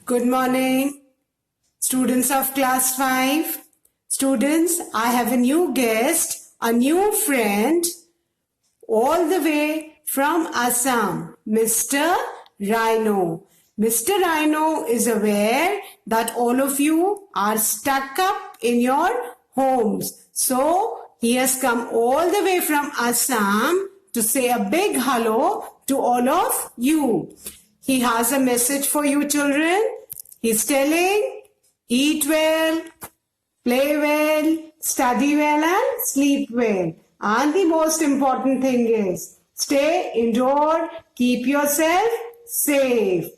Good morning, students of class 5. Students, I have a new guest, a new friend, all the way from Assam, Mr. Rhino. Mr. Rhino is aware that all of you are stuck up in your homes. So, he has come all the way from Assam to say a big hello to all of you. He has a message for you children. He's telling, eat well, play well, study well and sleep well. And the most important thing is, stay indoor, keep yourself safe.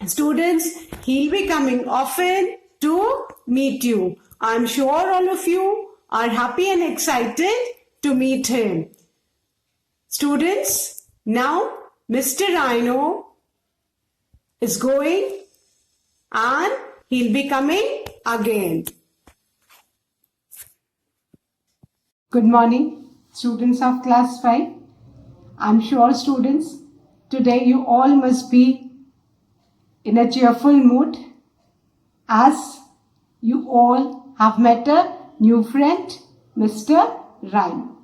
Students, he'll be coming often to meet you. I'm sure all of you are happy and excited to meet him. Students, now Mr. Rhino is going and he'll be coming again. Good morning, students of class 5. I'm sure students, today you all must be in a cheerful mood as you all have met a new friend, Mr. Rhino.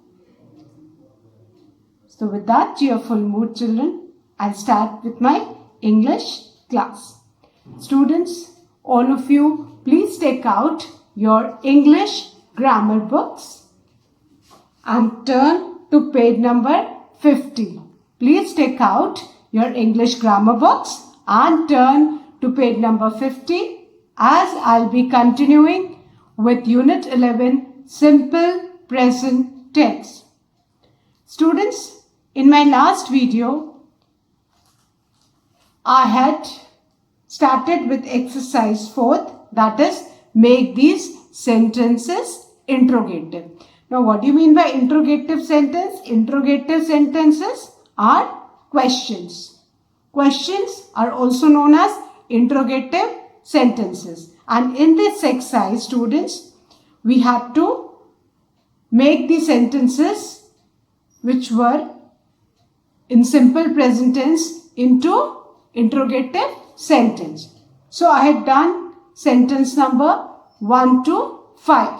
So with that cheerful mood children, I'll start with my English class. Students, all of you, please take out your English grammar books and turn to page number 50. Please take out your English grammar books and turn to page number 50 as I'll be continuing with Unit 11, Simple Present Tense. Students, in my last video, I had started with exercise 4th, that is, make these sentences interrogative. Now, what do you mean by interrogative sentence? Interrogative sentences are questions. Questions are also known as interrogative sentences. And in this exercise, students, we have to make the sentences which were in simple present tense into interrogative sentence. So I had done sentence number 1 to 5.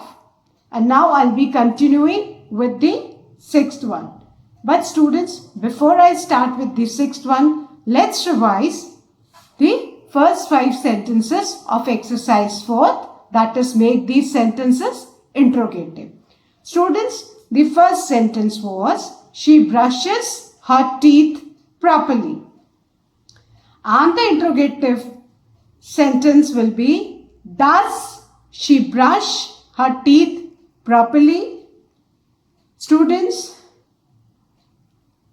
And now I'll be continuing with the 6th one. But students, before I start with the 6th one, let's revise the first 5 sentences of exercise 4th, that is, make these sentences interrogative. Students, the first sentence was, she brushes her teeth properly. And the interrogative sentence will be, does she brush her teeth properly? Students,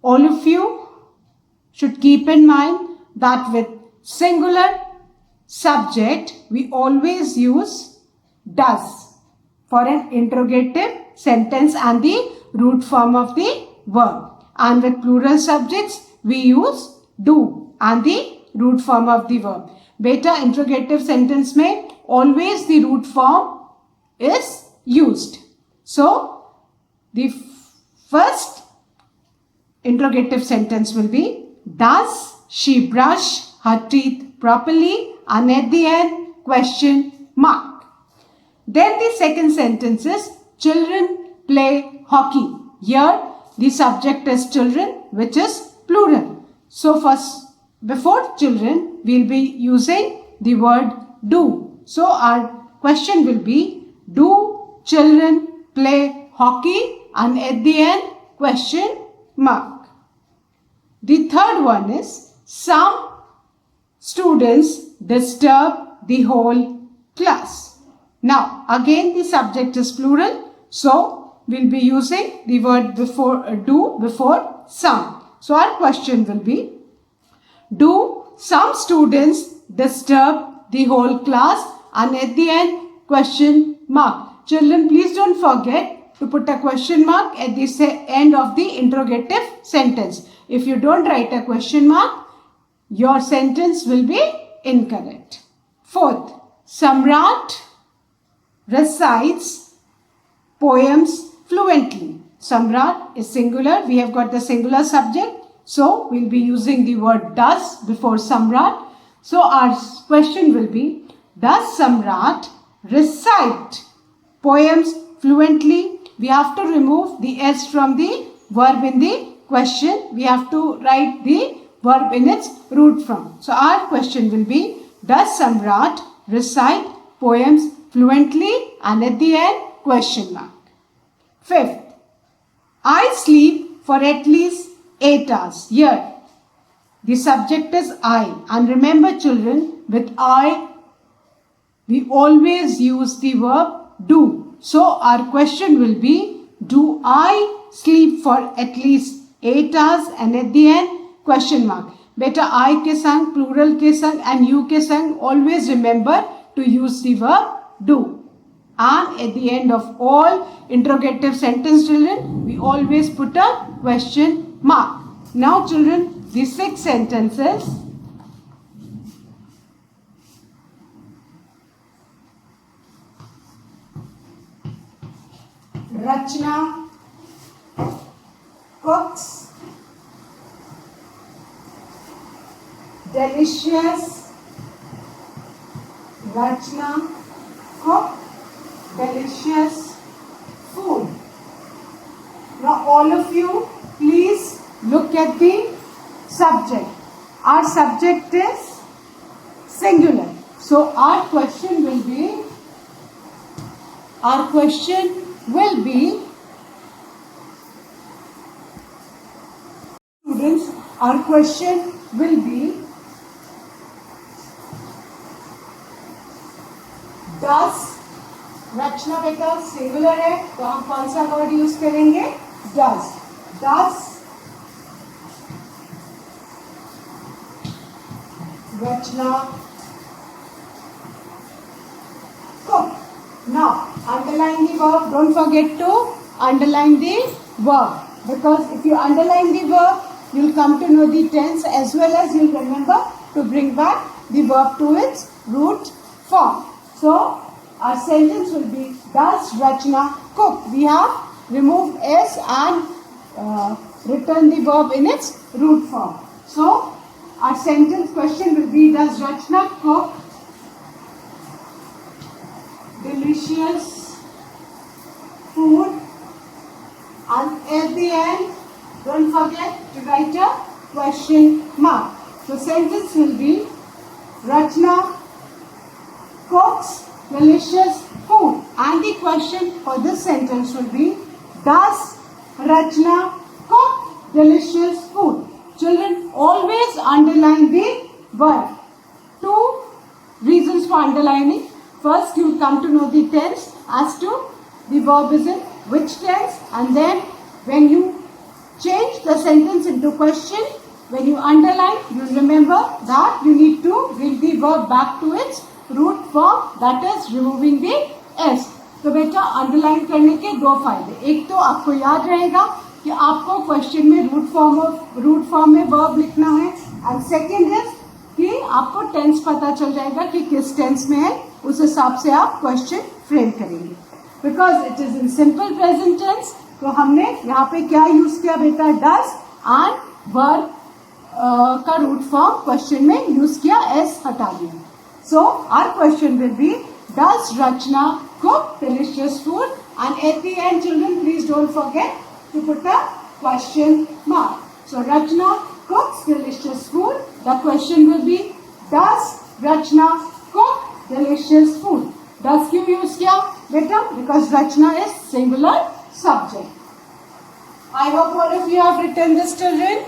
all of you should keep in mind that with singular subject, we always use does for an interrogative sentence and the root form of the verb. And with plural subjects, we use do and the root form of the verb. Beta, interrogative sentence mein always the root form is used. So, the first interrogative sentence will be, does she brush her teeth properly? And at the end, question mark. Then the second sentence is, children play hockey. Here, the subject is children, which is plural. So, first, before children, we'll be using the word do. So, our question will be, do children play hockey? And at the end, question mark. The third one is, some students disturb the whole class. Now, again, the subject is plural. So, we'll be using the word before do before some. So, our question will be, do some students disturb the whole class? And at the end, question mark. Children, please don't forget to put a question mark at the end of the interrogative sentence. If you don't write a question mark, your sentence will be incorrect. Fourth, Samrat recites poems fluently. Samrat is singular. We have got the singular subject. So, we'll be using the word does before Samrat. So our question will be, does Samrat recite poems fluently? We have to remove the S from the verb in the question. We have to write the verb in its root form. So our question will be, does Samrat recite poems fluently? And at the end, question mark. Fifth, I sleep for at least 8 hours. Here, the subject is I. And remember children, with I, we always use the verb do. So our question will be, do I sleep for at least 8 hours? And at the end, question mark. Beta I ke sang, plural ke sang and you ke sang, always remember to use the verb do. And at the end of all interrogative sentence children, we always put a question mark. Now children, the 6 sentences. Rachna cooks delicious. Rachna cook delicious food. Now all of you, please look at the subject. Our subject is singular. So our question will be, students, our question will be, does, रचना बेटा singular है तो हम कौन सा word use करेंगे? Does. Does Rachna cook. Now underline the verb. Don't forget to underline the verb, because if you underline the verb, you'll come to know the tense as well as you'll remember to bring back the verb to its root form. So our sentence will be, does Rachna cook? We have removed S and written the verb in its root form. So our sentence question will be, does Rachna cook delicious food? And at the end, don't forget to write a question mark. So sentence will be, Rachna cooks delicious food. And the question for this sentence will be, does Rachna cook delicious food? Children, always underline the verb. 2 reasons for underlining. First, you will come to know the tense as to the verb is in which tense, and then when you change the sentence into question, when you underline, you remember that you need to bring the verb back to its root form, that is removing the S. तो बेटा underline करने के 2 फायदे. एक तो आपको याद रहेगा कि आपको क्वेश्चन में रूट फॉर्म में वर्ब लिखना है, एंड सेकंड इज कि आपको टेंस पता चल जाएगा कि किस टेंस में है, उस हिसाब से आप क्वेश्चन फ्रेम करेंगे. Because it is in simple present tense, तो हमने यहाँ पे क्या यूज किया बेटा? डज एंड वर्ब का रूट फॉर्म क्वेश्चन में यूज किया, एस हटा दिया. So our question will be, does Rachna cook delicious food? And at the end, children, please don't forget to put a question mark. So Rachna cooks delicious food. The question will be, does Rachna cook delicious food? Does क्यों use किया बेटा? Because Rachna is singular subject. I hope all of you have written this, children.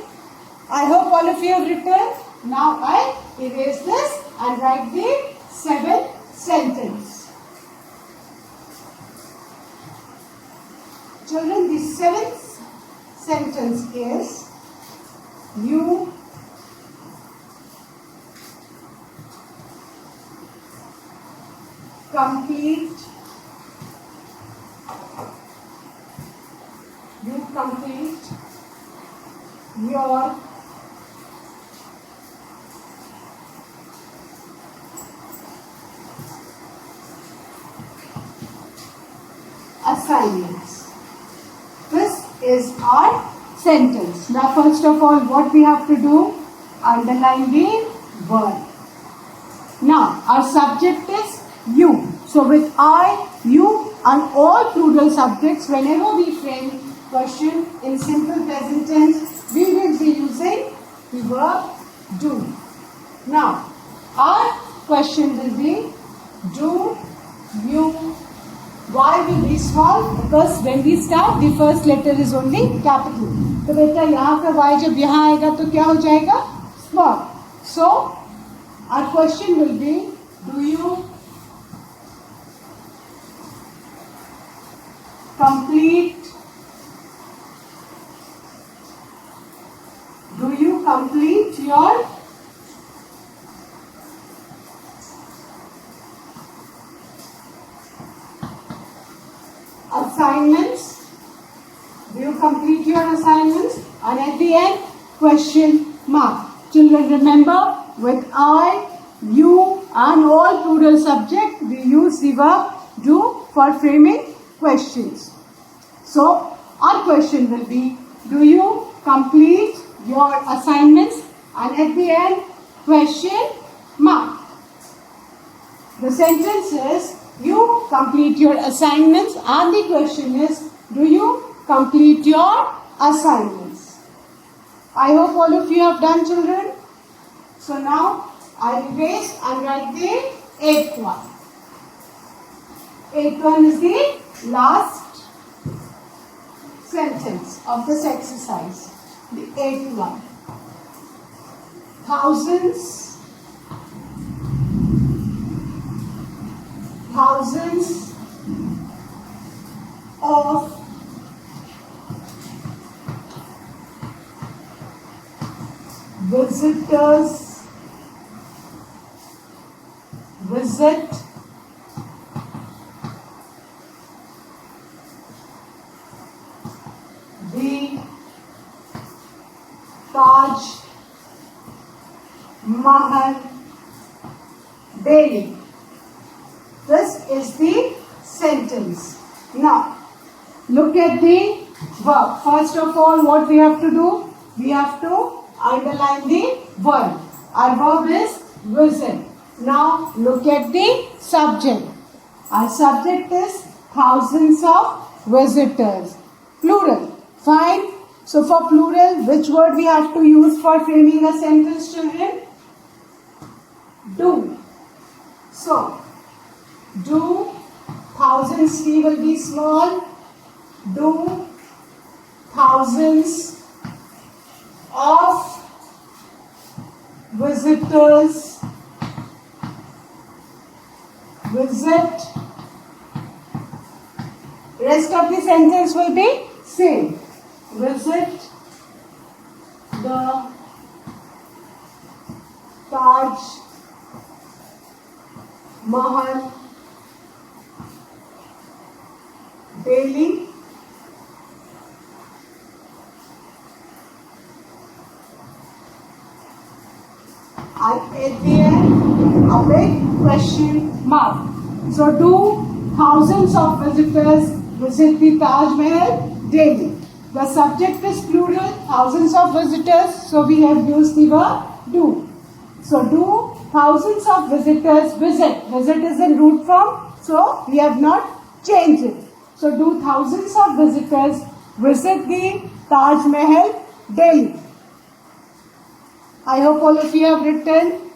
I hope all of you have written. Now I erase this and write the 7th sentence. Children, the 7th sentence is, you complete your assignments. This is our sentence. Now first of all, what we have to do? Underline the verb. Now, our subject is you. So, with I, you and all plural subjects, whenever we frame question in simple present tense, we will be using the verb do. Now, our question will be, do you, why will be small? Because when we start, the first letter is only capital. तो बेटा यहाँ का y जब यहाँ आएगा तो क्या हो जाएगा? Small. So, our question will be, do you complete your assignments? Do you complete your assignments? And at the end, question mark. Children, remember, with I, you and all plural subject, we use the verb do for framing questions. So, our question will be, do you complete your assignments? And at the end, question mark. The sentence is, you complete your assignments, and the question is, do you complete your assignments? I hope all of you have done, children. So now, I will erase and write the 8th one. 8th one is the last sentence of this exercise. The 8th one. Thousands of visitors visit the Taj Mahal daily. This is the sentence. Now, look at the verb. First of all, what we have to do? We have to underline the verb. Our verb is visit. Now, look at the subject. Our subject is thousands of visitors. Plural. Fine. So, for plural, which word we have to use for framing a sentence, children? Do. So, do, thousands, T will be small. Do thousands of visitors visit. Rest of the sentence will be same. Visit the Taj Mahal daily. And at the end, a big question mark. So, do thousands of visitors visit the Taj Mahal daily? The subject is plural, thousands of visitors, so we have used the verb do. So, do thousands of visitors visit. Visit is in root form, so we have not changed it. So, do thousands of visitors visit the Taj Mahal daily? I hope all of you have written.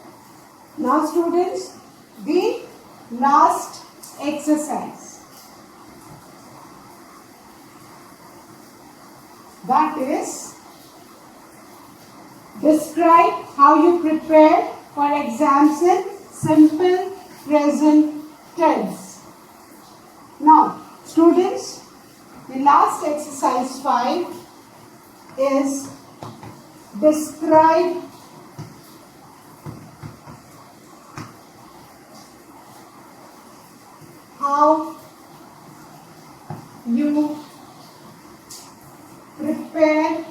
Now, students, the last exercise. That is, describe how you prepare for exams in simple present tense. Now, students, the last exercise 5 is describe how you prepare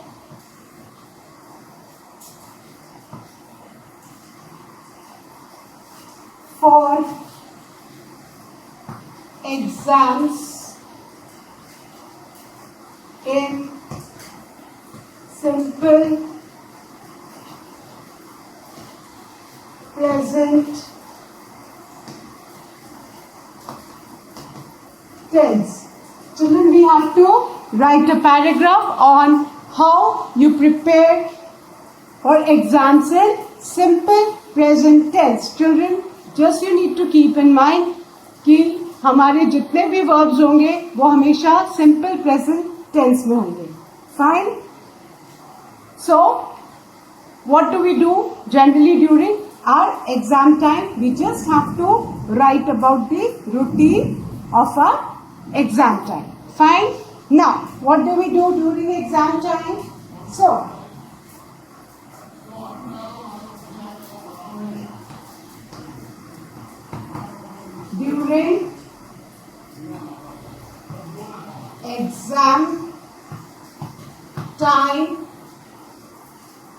for exams in simple present tense. Children, we have to write a paragraph on how you prepare for exams in simple present tense. Children, just you need to keep in mind कि हमारे जितने भी verbs होंगे वो हमेशा simple present tense में होंगे. Fine? So, what do we do generally during our exam time? We just have to write about the routine of our exam time. Fine? Now, what do we do during exam time? So,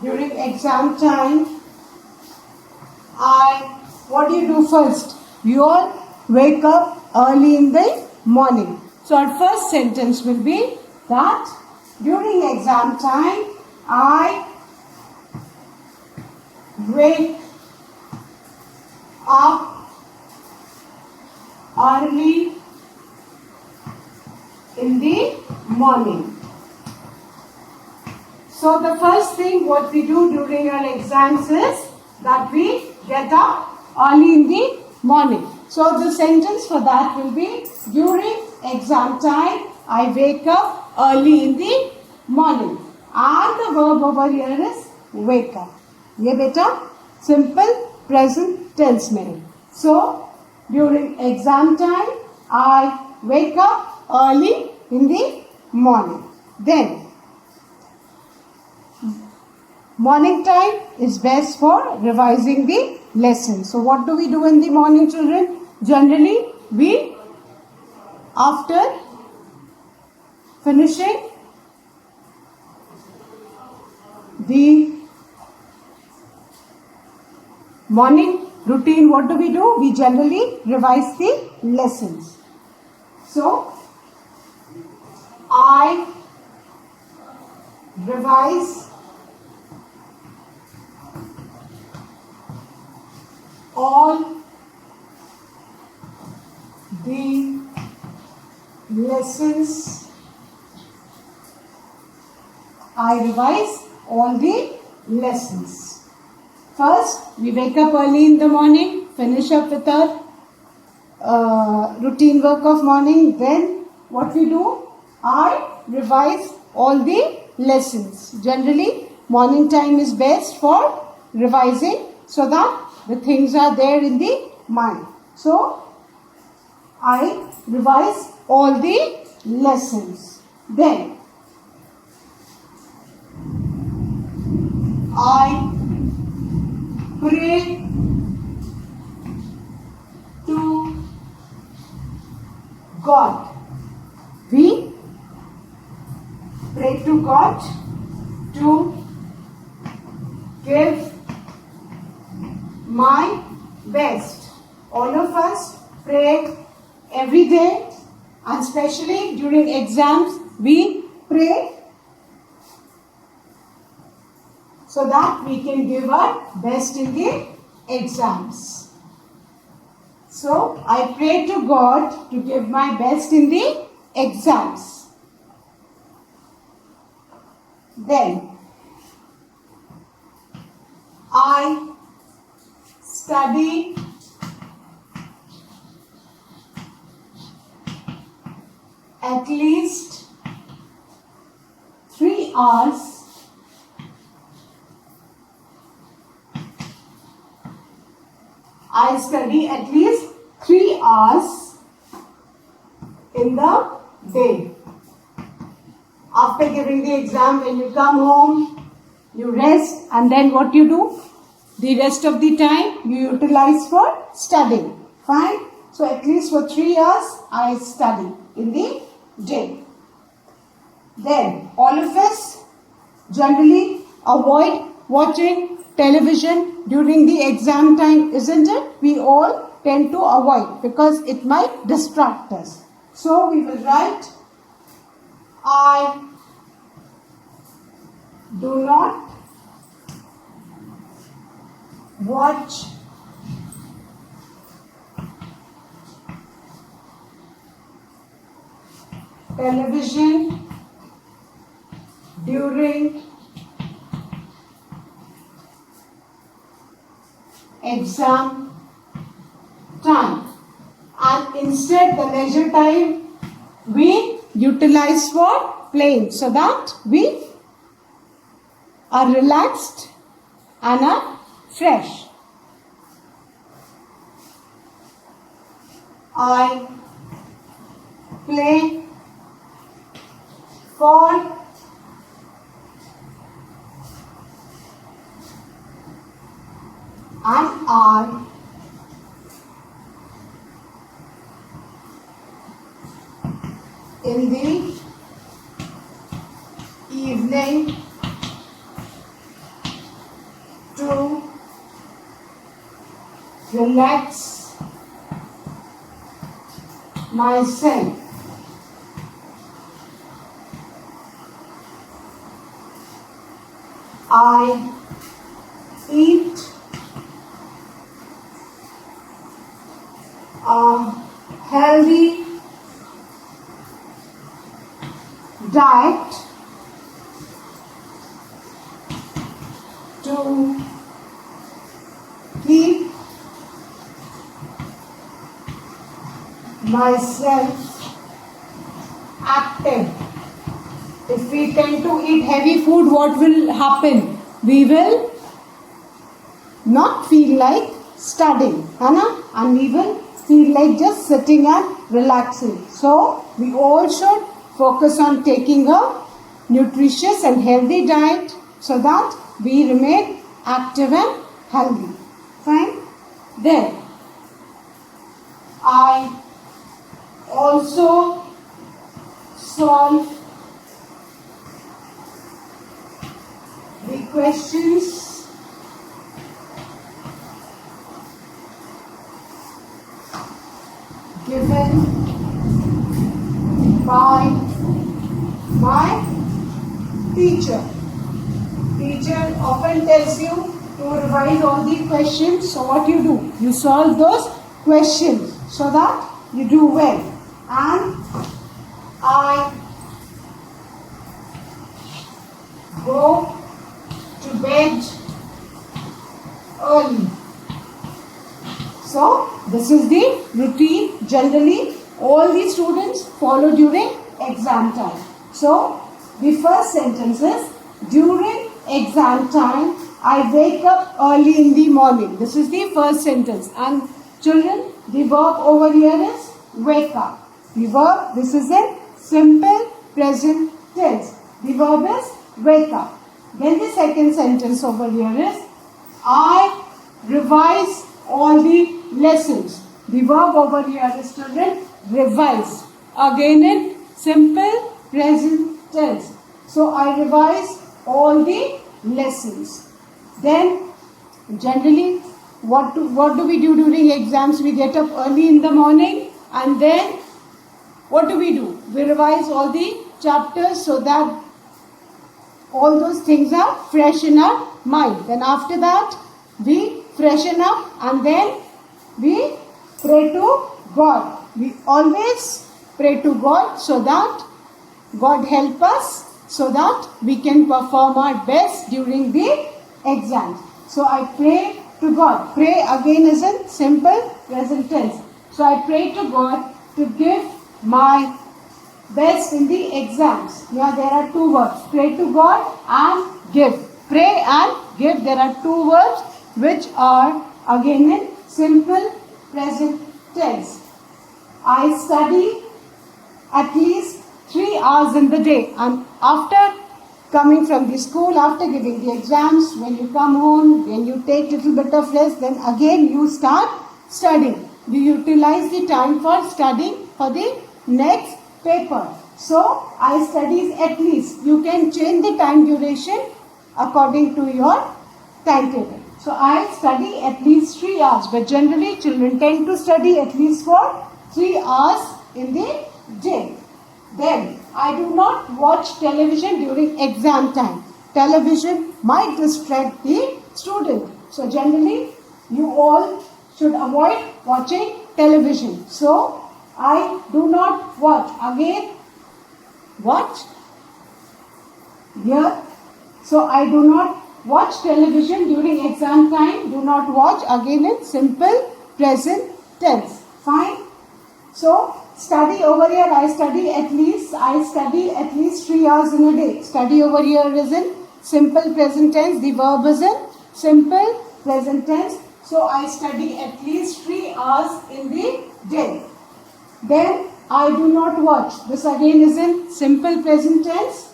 during exam time, what do you do first? You all wake up early in the morning. So our first sentence will be that during exam time, I wake up early in the morning. So the first thing what we do during our exams is that we get up early in the morning. So the sentence for that will be during exam time I wake up early in the morning. And the verb over here is wake up. ये बेटा simple present tense में है. So during exam time I wake up early in the morning. Then morning time is best for revising the lesson. So what do we do in the morning, children? Generally, we, after finishing the morning routine, what do? We generally revise the lessons. So, I revise all the lessons. I revise all the lessons. First, we wake up early in the morning, finish up with our routine work of morning. Then, what we do? I revise all the lessons. Generally, morning time is best for revising so that the things are there in the mind. So, I revise all the lessons. Then, I pray to God. We pray to God to give my best. All of us pray every day, and especially during exams we pray so that we can give our best in the exams. So I pray to God to give my best in the exams. Then I study at least 3 hours I study at least 3 hours in the day. After giving the exam, when you come home, you rest, and then what you do? The rest of the time you utilize for studying. Fine? So at least for 3 hours I study in the day. Then all of us generally avoid watching television during the exam time, isn't it? We all tend to avoid because it might distract us. So we will write, I do not watch television during exam time, and instead the leisure time we utilize for playing, so that we are relaxed and are fresh. I play for an hour in the evening to relax myself. I eat a healthy diet to keep myself active. If we tend to eat heavy food, what will happen? We will not feel like studying, and we will feel like just sitting and relaxing. So we all should focus on taking a nutritious and healthy diet so that we remain active and healthy. Fine. Then I also solve the questions given by my teacher. Teacher often tells you to revise all the questions. So what you do? You solve those questions so that you do well. And I go to bed early. So this is the routine generally all the students follow during exam time. So the first sentence is, during exam time I wake up early in the morning. This is the first sentence. And children, the verb over here is wake up. The verb, this is in simple present tense. The verb is wake up. Then the second sentence over here is, I revise all the lessons. The verb over here is, children, revise. Again in simple present tense. So I revise all the lessons. Then generally what do we do during exams? We get up early in the morning, and then what do? We revise all the chapters so that all those things are fresh in our mind. Then after that we freshen up, and then we pray to God. We always pray to God so that God help us, so that we can perform our best during the exams. So I pray to God. Pray again is in simple present tense. So I pray to God to give my best in the exams. Now there are two verbs. Pray to God and give. Pray and give. There are two verbs which are again in simple present tense. I study at least 3 hours in the day, and after coming from the school, after giving the exams, when you come home, when you take little bit of rest, then again you start studying. You utilize the time for studying for the next paper. So I study at least. You can change the time duration according to your timetable. So I study at least 3 hours, but generally children tend to study at least for 3 hours in the day. Then I do not watch television during exam time. Television might distract the student. So generally you all should avoid watching television. So I do not watch. Again watch here. So I do not watch television during exam time. Do not watch, again in simple present tense. Fine. So study over here, I study at least 3 hours in a day. Study over here is in simple present tense. The verb is in simple present tense. So I study at least 3 hours in the day. Then I do not watch. This again is in simple present tense.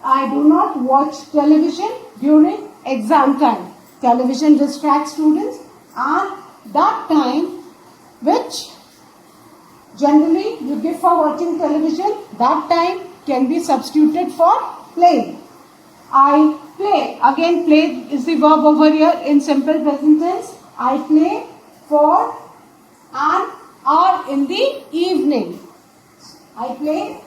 I do not watch television during exam time. Television distracts students, and that time which generally you give for watching television, that time can be substituted for playing. I play. Again, play is the verb over here in simple present tense. I play for an hour in the evening. I play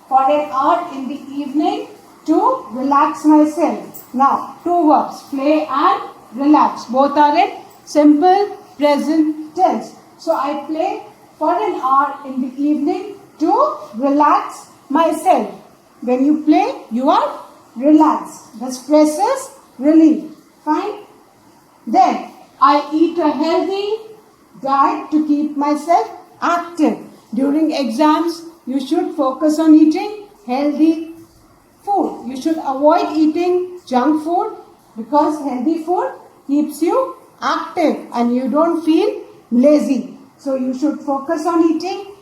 for an hour in the evening to relax myself. Now, two verbs, play and relax. Both are in simple present tense. So, I play for an hour in the evening to relax myself. When you play, you are relaxed. The stress is relieved. Fine. Then, I eat a healthy diet to keep myself active. During exams, you should focus on eating healthy food. You should avoid eating junk food because healthy food keeps you active and you don't feel lazy. So you should focus on eating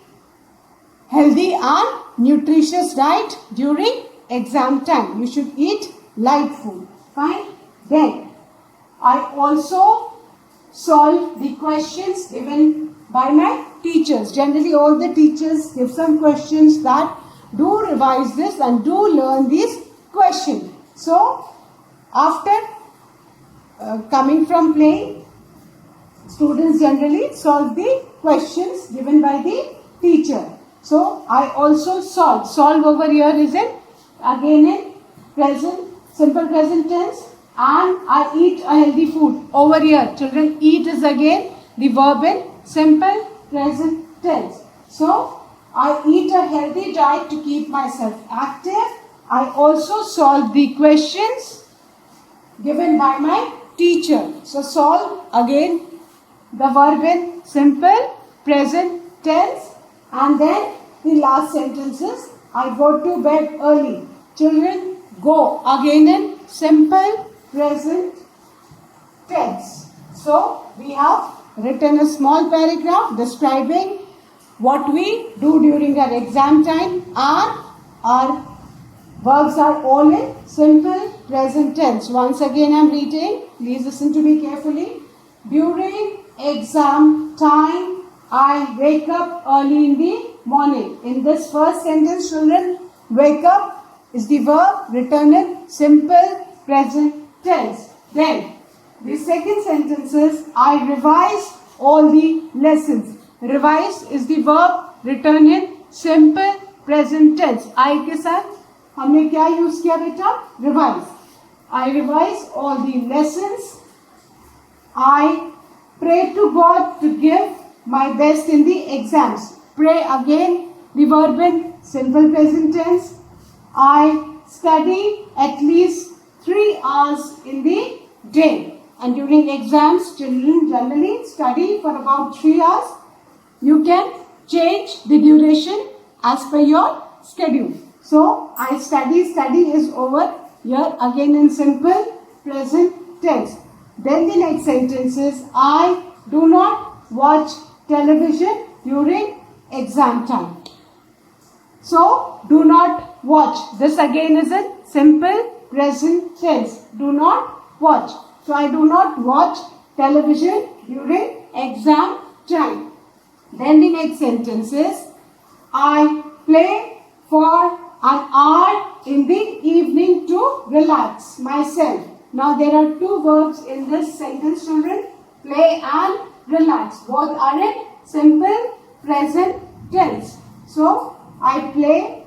healthy and nutritious diet during exam time. You should eat light food. Fine. Then I also solve the questions given by my teachers. Generally all the teachers give some questions that do revise this and do learn these questions. So after coming from playing, students generally solve the questions given by the teacher. So I also solve. Solve over here is again in present, simple present tense, and I eat a healthy food. Over here, children, eat is again the verb in simple present tense. So I eat a healthy diet to keep myself active. I also solve the questions given by my teacher. So solve again the verb in simple present tense, and then the last sentences. I go to bed early. Children, go again in simple present tense. So we have written a small paragraph describing what we do during our exam time, and our verbs are all in simple present tense. Once again I am reading. Please listen to me carefully. During exam time, I wake up early in the morning. In this first sentence, children, wake up is the verb written in simple present tense. Then the second sentence is I revise all the lessons. Revise is the verb written in simple present tense. I के साथ हमने क्या use किया बेटा? Revise. I revise all the lessons. I pray to God to give my best in the exams. Pray again, the verb in simple present tense. I study at least 3 hours in the day. And during exams, children generally study for about 3 hours. You can change the duration as per your schedule. So, I study is over here again in simple present tense. Then the next sentence is I do not watch television during exam time. So, do not watch. This again is in simple present tense. Do not watch. So, I do not watch television during exam time. Then the next sentence is I play for an hour in the evening to relax myself. Now there are two verbs in this sentence, children. Play and relax. Both are in simple present tense. So I play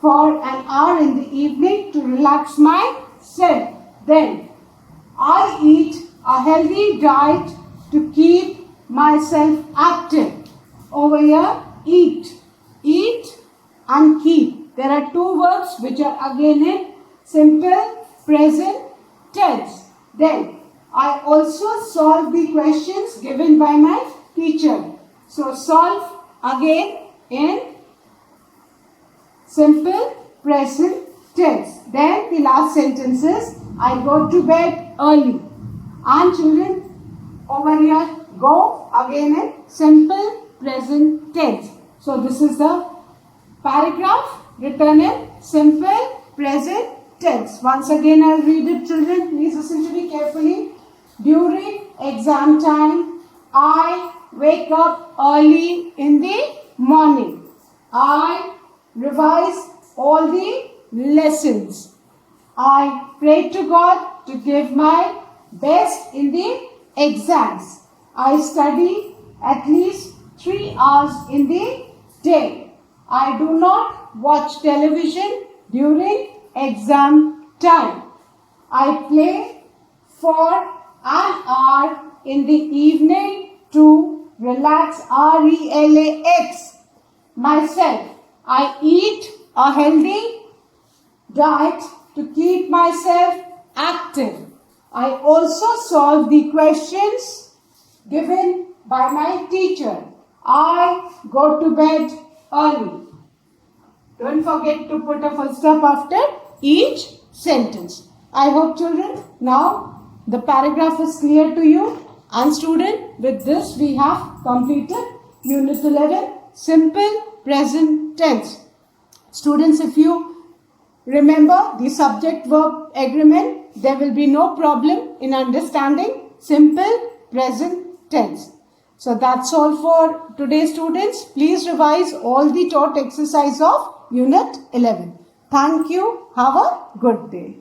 for an hour in the evening to relax myself. Then I eat a healthy diet to keep myself active. Over here, eat. Eat and keep. There are two verbs which are again in simple present tense. Then I also solve the questions given by my teacher. So solve again in simple present tense. Then the last sentence is I go to bed early. And children, over here, go again in simple present tense. So this is the paragraph written in simple present tense. Once again I'll read it, children. Please listen to me carefully. During exam time, I wake up early in the morning. I revise all the lessons. I pray to God to give my best in the exams. I study at least 3 hours in the day. I do not watch television during exam time. I play for an hour in the evening to relax, relax myself. I eat a healthy diet to keep myself active. I also solve the questions given by my teacher. I go to bed early. Don't forget to put a full stop after each sentence. I hope, children, now the paragraph is clear to you. And student, with this we have completed Unit 11, Simple Present Tense. Students, if you remember the subject-verb agreement, there will be no problem in understanding simple present tense. So that's all for today, students. Please revise all the taught exercise of Unit 11. Thank you. Have a good day.